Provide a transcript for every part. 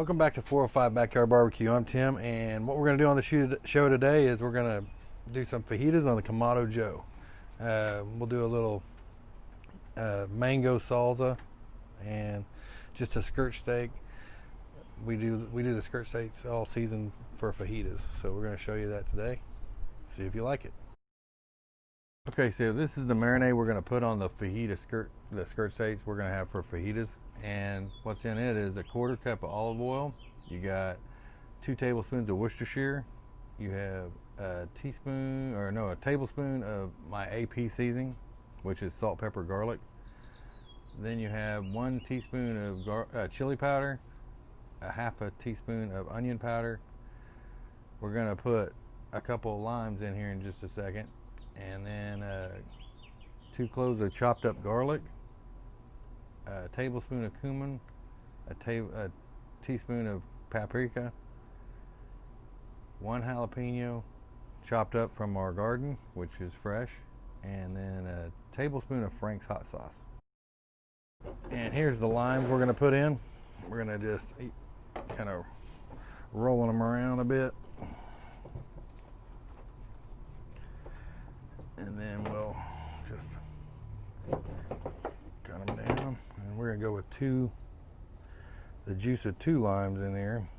Welcome back to 405 Backyard Barbecue. I'm Tim, and what we're going to do on the show today is we're going to do some fajitas on the Kamado Joe. We'll do a little mango salsa and just a skirt steak. We do the skirt steaks all season for fajitas, so we're going to show you that today. See if you like it. Okay, so this is the marinade we're going to put on the skirt steaks we're going to have for fajitas. And what's in it is a 1/4 cup of olive oil. You got 2 tablespoons of Worcestershire. You have a tablespoon of my AP seasoning, which is salt, pepper, garlic. Then you have 1 teaspoon of chili powder, a 1/2 teaspoon of onion powder. We're going to put a couple of limes in here in just a second. And then 2 cloves of chopped up garlic, a tablespoon of cumin, a teaspoon of paprika, 1 jalapeno chopped up from our garden, which is fresh, and then a tablespoon of Frank's hot sauce. And here's the limes we're going to put in. We're going to just kind of rolling them around a bit. And then we'll just cut them down. And we're going to go with the juice of 2 limes in there.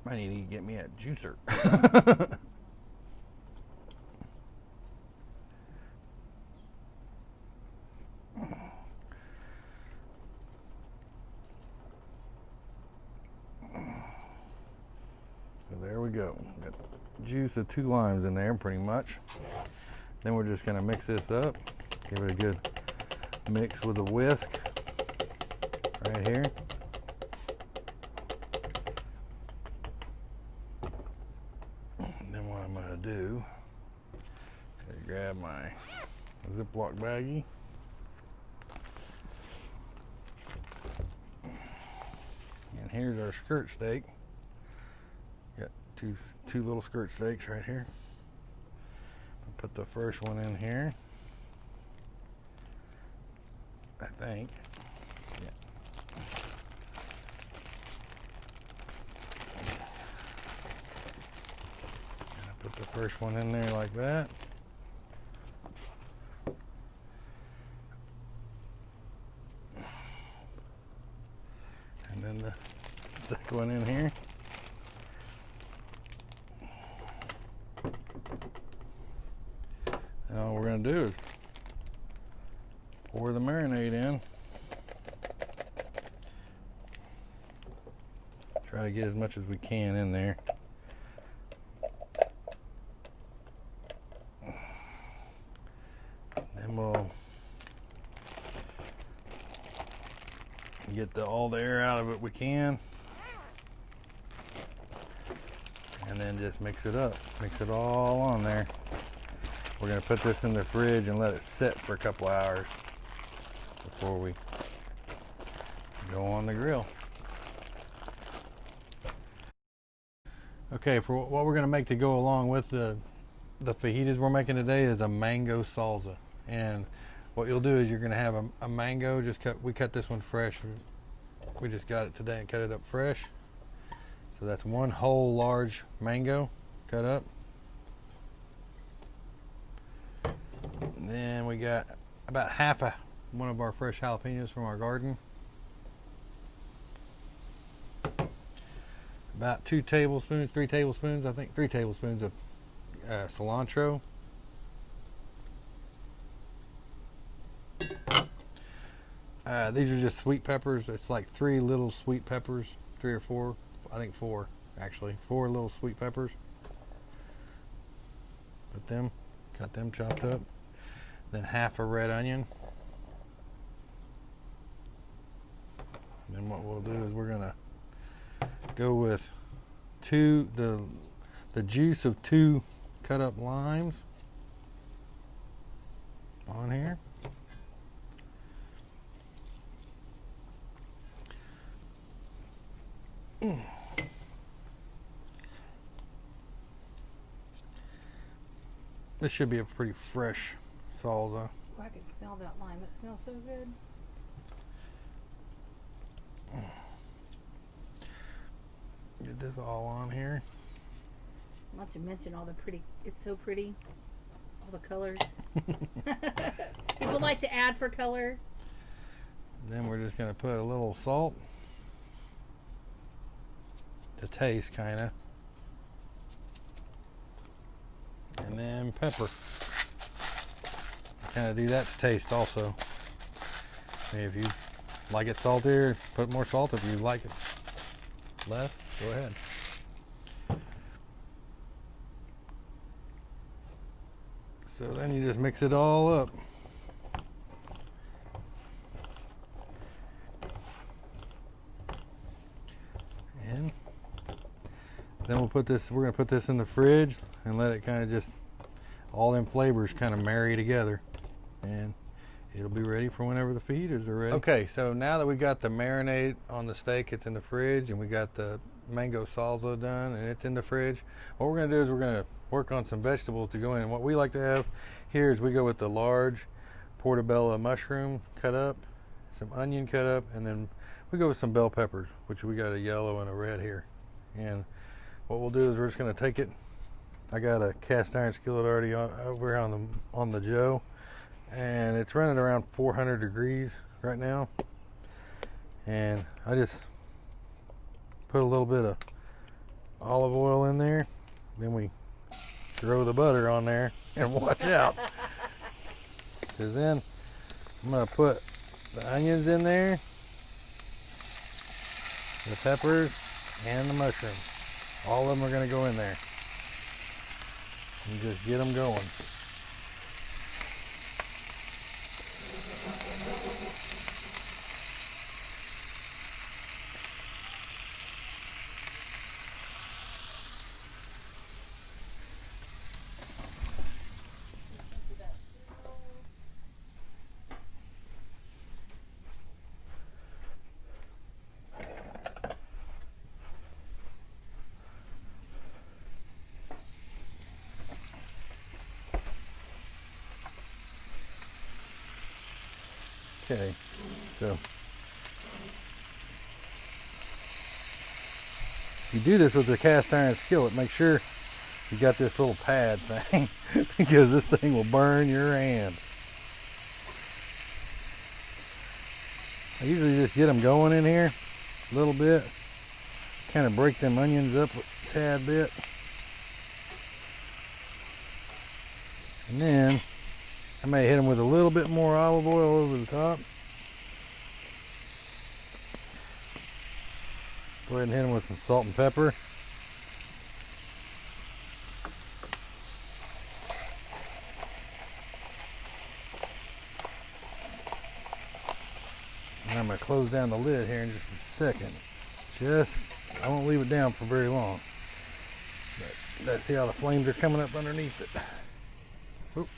I need to get me a juicer. So there we go. Got juice of 2 limes in there pretty much. Then we're just going to mix this up. Give it a good mix with a whisk right here. Do is grab my Ziploc baggie, and here's our skirt steak. Got two little skirt steaks right here. I'll put the first one in here, I think. Yeah. Put the first one in there like that. And then the second one in here. And all we're going to do is pour the marinade in. Try to get as much as we can in there. And we'll get all the air out of it we can. And then just mix it up. Mix it all on there. We're going to put this in the fridge and let it sit for a couple hours before we go on the grill. Okay, for what we're going to make to go along with the fajitas we're making today is a mango salsa. And what you'll do is you're going to have a mango. We cut this one fresh. We just got it today and cut it up fresh. So that's 1 whole large mango cut up. And then we got about one of our fresh jalapenos from our garden. About 3 tablespoons, I think 3 tablespoons of cilantro. These are just sweet peppers. It's like 3 little sweet peppers, 3 or 4, I think 4 actually, 4 little sweet peppers. Got them chopped up. Then 1/2 red onion. And what we'll do is we're gonna go with the juice of 2 cut up limes on here. This should be a pretty fresh salsa. Oh, I can smell that lime. It smells so good. Get this all on here. Not to mention all the pretty, it's so pretty. All the colors. People like to add for color. Then we're just gonna put a little salt to taste, kinda. And then pepper. Kind of do that to taste also. If you like it saltier, put more salt. If you like it less, go ahead. So then you just mix it all up. And then we're gonna put this in the fridge and let it kind of just, all them flavors kind of marry together. And it'll be ready for whenever the fajitas are ready. Okay, so now that we got the marinade on the steak, it's in the fridge, and we got the mango salsa done and it's in the fridge. What we're gonna do is we're gonna work on some vegetables to go in. What we like to have here is we go with the large portobello mushroom cut up, some onion cut up, and then we go with some bell peppers, which we got a yellow and a red here. And what we'll do is we're just gonna take it. I got a cast iron skillet already over on the Joe, and it's running around 400 degrees right now. And I just put a little bit of olive oil in there, then we throw the butter on there and watch out, because then I'm gonna put the onions in there, the peppers, and the mushrooms. All of them are gonna go in there and just get them going. Okay, so you do this with the cast iron skillet. Make sure you got this little pad thing because this thing will burn your hand. I usually just get them going in here a little bit, kind of break them onions up a tad bit, and then I may hit them with a little bit more olive oil over the top. Go ahead and hit them with some salt and pepper. And I'm going to close down the lid here in just a second. I won't leave it down for very long. But let's see how the flames are coming up underneath it. Oop.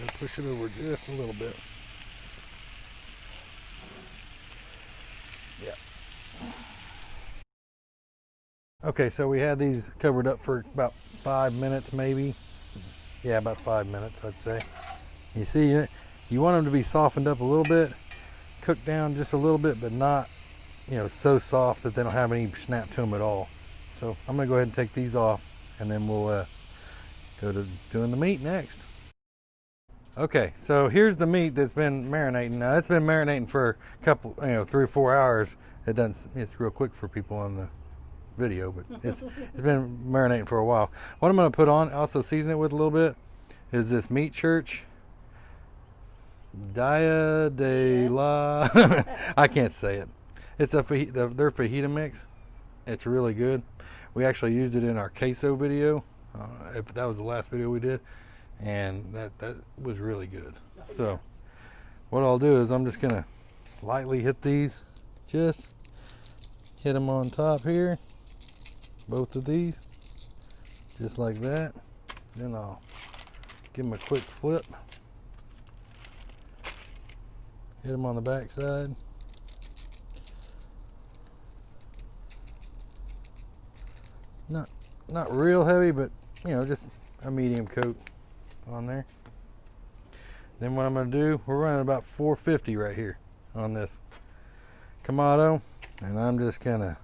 Gotta push it over just a little bit. Yeah. Okay, so we had these covered up for about 5 minutes maybe. Yeah, about 5 minutes I'd say. You see, you want them to be softened up a little bit, cooked down just a little bit, but not, so soft that they don't have any snap to them at all. So I'm gonna go ahead and take these off, and then we'll go to doing the meat next. Okay, so here's the meat that's been marinating. Now it's been marinating for a couple, 3 or 4 hours. It's real quick for people on the video, but it's been marinating for a while. What I'm going to put on, also season it with a little bit, is this Meat Church Dia de la. I can't say it. It's their fajita mix. It's really good. We actually used it in our queso video. If that was the last video we did. And that was really good. So what I'll do is I'm just gonna lightly hit these, just hit them on top here, both of these, just like that. Then I'll give them a quick flip, hit them on the back side. Not real heavy, but you know, just a medium coat on there. Then what I'm going to do, we're running about 450 right here on this Kamado, and I'm just going to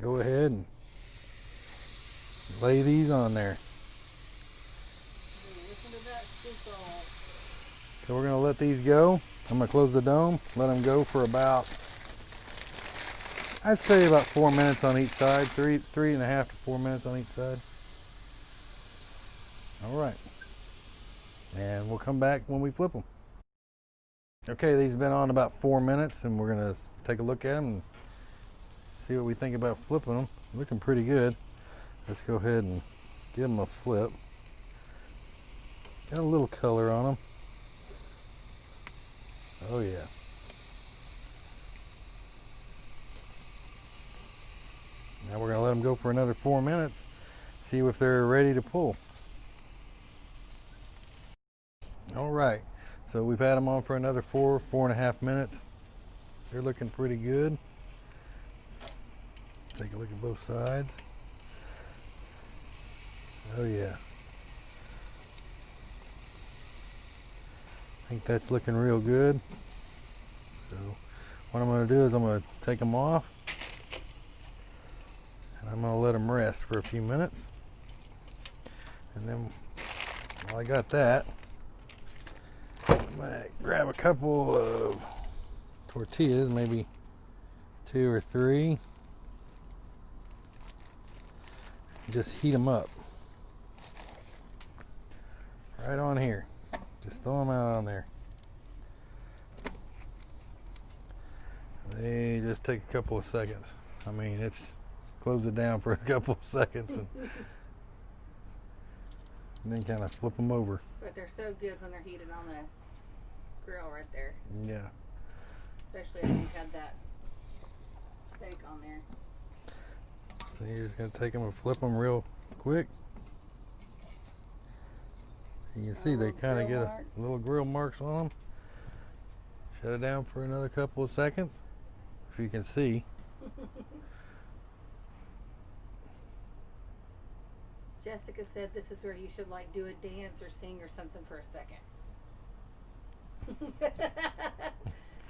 go ahead and lay these on there. Listen to that sizzle. So we're going to let these go. I'm going to close the dome, let them go for about, I'd say about 4 minutes on each side, three and a half to 4 minutes on each side. All right, and we'll come back when we flip them. Okay, these have been on about 4 minutes, and we're gonna take a look at them and see what we think about flipping them. Looking pretty good. Let's go ahead and give them a flip. Got a little color on them. Oh yeah. Now we're gonna let them go for another 4 minutes, see if they're ready to pull. All right, so we've had them on for another 4.5 minutes. They're looking pretty good. Take a look at both sides. Oh yeah. I think that's looking real good. So what I'm going to do is I'm going to take them off, and I'm going to let them rest for a few minutes. And then while I got that, I'm going to grab a couple of tortillas, maybe 2 or 3, and just heat them up right on here. Just throw them out on there. They just take a couple of seconds. I mean, it's close it down for a couple of seconds and then kind of flip them over. But they're so good when they're heated on the grill right there. Yeah. Especially if you've had that steak on there. So you're just going to take them and flip them real quick. You can see they kind of get a little grill marks on them. Shut it down for another couple of seconds, if you can see. Jessica said this is where you should like do a dance or sing or something for a second.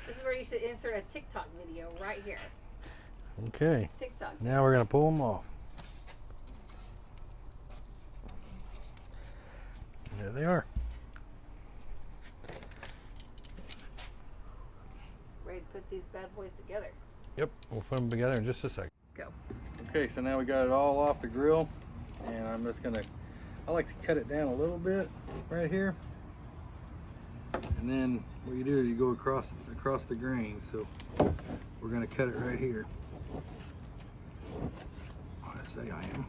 This is where you should insert a TikTok video right here. Okay. TikTok. Now we're going to pull them off. There they are. Ready to put these bad boys together. Yep, we'll put them together in just a second. Go. Okay, so now we got it all off the grill, and I'm just gonna, I like to cut it down a little bit right here, and then what you do is you go across the grain. So we're gonna cut it right here. I say I am.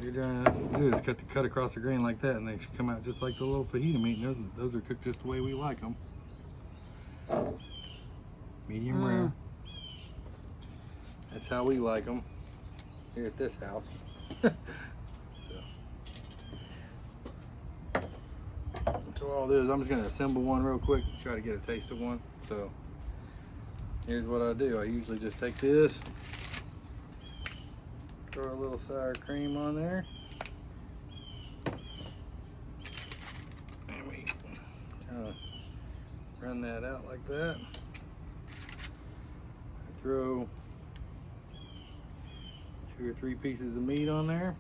You're going to do is cut across the grain like that, and they should come out just like the little fajita meat. And those are cooked just the way we like them. Medium rare. That's how we like them here at this house. So all I'll do is I'm just going to assemble one real quick and try to get a taste of one. So here's what I do. I usually just take this, throw a little sour cream on there, and we kind of run that out like that. I throw 2 or 3 pieces of meat on there,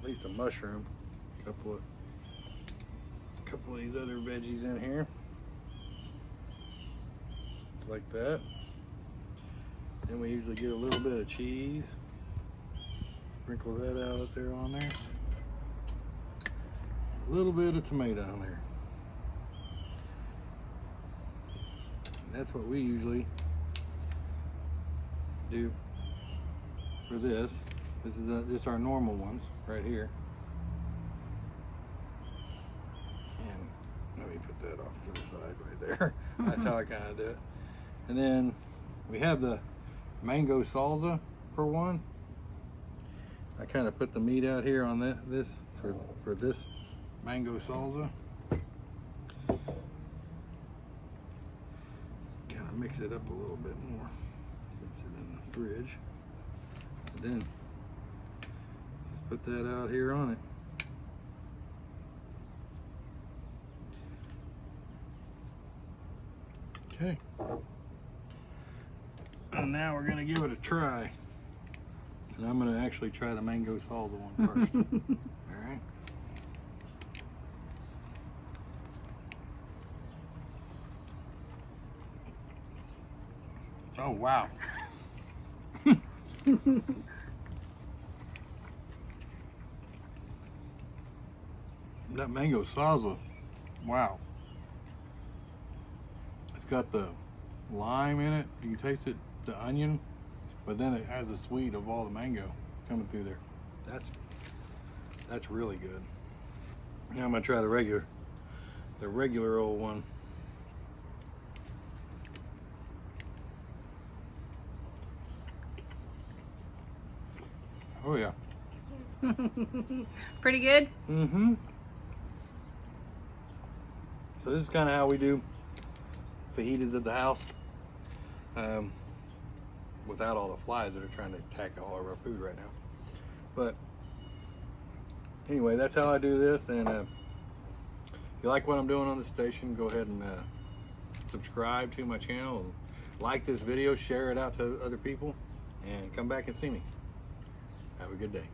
at least a mushroom, a couple of these other veggies in here, like that. Then we usually get a little bit of cheese. Sprinkle that out there on there. A little bit of tomato on there. And that's what we usually do for this. This is just our normal ones right here. And let me put that off to the side right there. That's how I kind of do it. And then we have the mango salsa for one. I kind of put the meat out here on this for this mango salsa. Kind of mix it up a little bit more since it's in the fridge. And then just put that out here on it. Okay. So now we're gonna give it a try. And I'm gonna actually try the mango salsa one first. All right. Oh wow. That mango salsa, wow. It's got the lime in it. You can taste it, the onion, but then it has the sweet of all the mango coming through there. That's really good. Now I'm gonna try the regular old one. Oh yeah. Pretty good? Mm-hmm. So this is kind of how we do fajitas at the house, without all the flies that are trying to attack all of our food right now. But anyway, that's how I do this. And if you like what I'm doing on the station, go ahead and subscribe to my channel, and like this video, share it out to other people, and come back and see me. Have a good day.